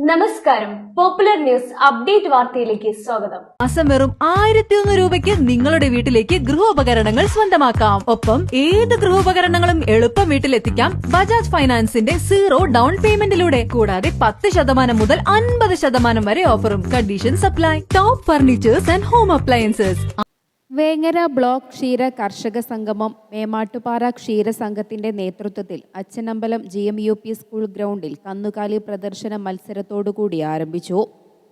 നമസ്കാരം. Popular news update വാർത്തയിലേക്ക് സ്വാഗതം. മാസം വെറും 1001 രൂപയ്ക്ക് നിങ്ങളുടെ വീട്ടിലേക്ക് ഗൃഹോപകരണങ്ങൾ സ്വന്തമാക്കാം. ഒപ്പം ഏത് ഗൃഹോപകരണങ്ങളും എളുപ്പം വീട്ടിലെത്തിക്കാം ബജാജ് ഫൈനാൻസിന്റെ 0 ഡൗൺ പേയ്മെന്റിലൂടെ. കൂടാതെ 10% മുതൽ 50% വരെ ഓഫറും. Condition supply. Top furnitures and home appliances. Vengara block ക്ഷീര കർഷക സംഗമം മേമാട്ടുപാറ ക്ഷീരസംഘത്തിന്റെ നേതൃത്വത്തിൽ അച്ചനമ്പലം GMUP സ്കൂൾ ഗ്രൗണ്ടിൽ കന്നുകാലി പ്രദർശന മത്സരത്തോടുകൂടി ആരംഭിച്ചു.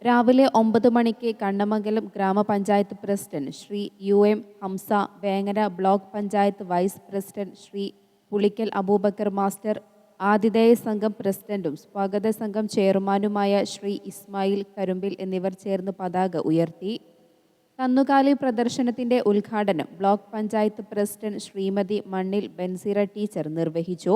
രാവിലെ 9 മണിക്ക് കണ്ണമംഗലം ഗ്രാമപഞ്ചായത്ത് president Shri UM Hamsa, Vengara block panchayat vice president Shri Pulikkal Abubakar master, ആതിഥേയ സംഘം പ്രസിഡന്റും സ്വാഗത സംഘം ചെയർമാനുമായ ശ്രീ ഇസ്മായിൽ കരുമ്പിൽ എന്നിവർ ചേർന്ന് പതാക ഉയർത്തി. കന്നുകാലി പ്രദർശനത്തിന്റെ ഉദ്ഘാടനം ബ്ലോക്ക് പഞ്ചായത്ത് പ്രസിഡന്റ് ശ്രീമതി മണ്ണിൽ ബൻസീറ ടീച്ചർ നിർവഹിച്ചു.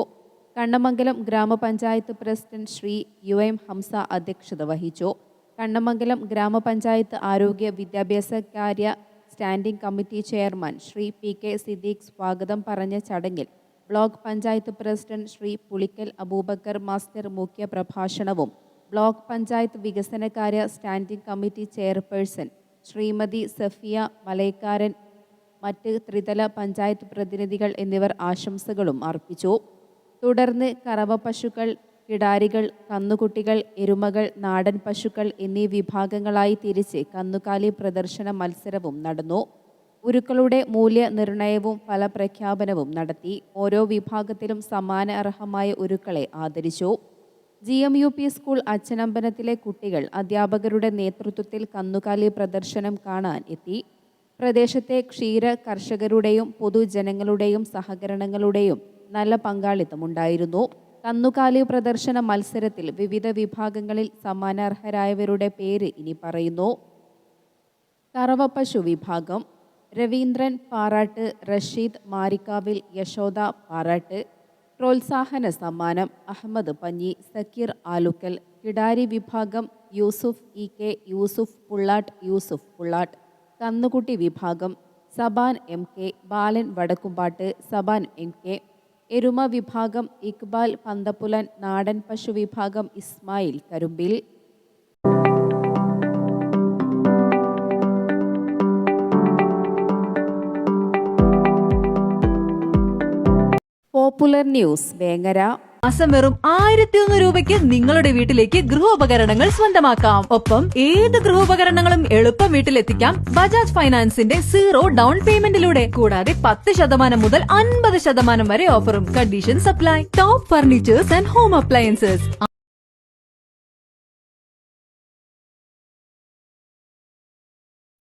കണ്ണമംഗലം ഗ്രാമപഞ്ചായത്ത് പ്രസിഡന്റ് ശ്രീ UM ഹംസ അധ്യക്ഷത വഹിച്ചു. കണ്ണമംഗലം ഗ്രാമപഞ്ചായത്ത് ആരോഗ്യ വിദ്യാഭ്യാസകാര്യ standing committee chairman Shri PK Siddique സ്വാഗതം പറഞ്ഞ ചടങ്ങിൽ block panchayat president Shri Pulikkal Abubakar master മുഖ്യ പ്രഭാഷണവും ബ്ലോക്ക് പഞ്ചായത്ത് വികസനകാര്യ standing committee chairperson Shrimathi Safiya Malayakkaran, മറ്റ് ത്രിതല പഞ്ചായത്ത് പ്രതിനിധികൾ എന്നിവർ ആശംസകളും അർപ്പിച്ചു. തുടർന്ന് കറവ പശുക്കൾ, കിടാരികൾ, കന്നുകുട്ടികൾ, എരുമകൾ, നാടൻ പശുക്കൾ എന്നീ വിഭാഗങ്ങളായി തിരിച്ച് കന്നുകാലി പ്രദർശന മത്സരവും നടന്നു. ഉരുക്കളുടെ മൂല്യനിർണയവും ഫലപ്രഖ്യാപനവും നടത്തി. ഓരോ വിഭാഗത്തിലും സമ്മാന അർഹമായ ഉരുക്കളെ ആദരിച്ചു. GMUP സ്കൂൾ അച്ചനമ്പലത്തിലെ കുട്ടികൾ അധ്യാപകരുടെ നേതൃത്വത്തിൽ കന്നുകാലി പ്രദർശനം കാണാൻ എത്തി. പ്രദേശത്തെ ക്ഷീര കർഷകരുടെയും പൊതുജനങ്ങളുടെയും സഹകരണങ്ങളുടെയും നല്ല പങ്കാളിത്തമുണ്ടായിരുന്നു. കന്നുകാലി പ്രദർശന മത്സരത്തിൽ വിവിധ വിഭാഗങ്ങളിൽ സമ്മാനാർഹരായവരുടെ പേര് ഇനി പറയുന്നു. കറവപ്പശു വിഭാഗം: രവീന്ദ്രൻ പാറാട്ട്, റഷീദ് മാരിക്കാവിൽ, യശോദ പാറാട്ട്. പ്രോത്സാഹന സമ്മാനം അഹമ്മദ് പഞ്ഞി, സക്കീർ ആലുക്കൽ. കിടാരി വിഭാഗം യൂസുഫ് EK, യൂസുഫ് പുള്ളാട്ട്, യൂസുഫ് പുള്ളാട്ട്. കന്നുകുട്ടി വിഭാഗം സബാൻ MK, ബാലൻ വടക്കുംപാട്ട്, സബാൻ MK. എരുമ വിഭാഗം ഇക്ബാൽ പന്തപ്പുലൻ. നാടൻ പശു വിഭാഗം ഇസ്മായിൽ കരുമ്പിൽ. Popular news Vengara. മാസം വെറും 1001 രൂപയ്ക്ക് നിങ്ങളുടെ വീട്ടിലേക്ക് ഗൃഹോപകരണങ്ങൾ സ്വന്തമാക്കാം. ഒപ്പം ഏത് ഗൃഹോപകരണങ്ങളും എളുപ്പം വീട്ടിലെത്തിക്കാം ബജാജ് ഫൈനാൻസിന്റെ 0 ഡൗൺ പേയ്മെന്റിലൂടെ. കൂടാതെ 10% മുതൽ 50% വരെ ഓഫറും. Condition supply. Top furnitures and home appliances.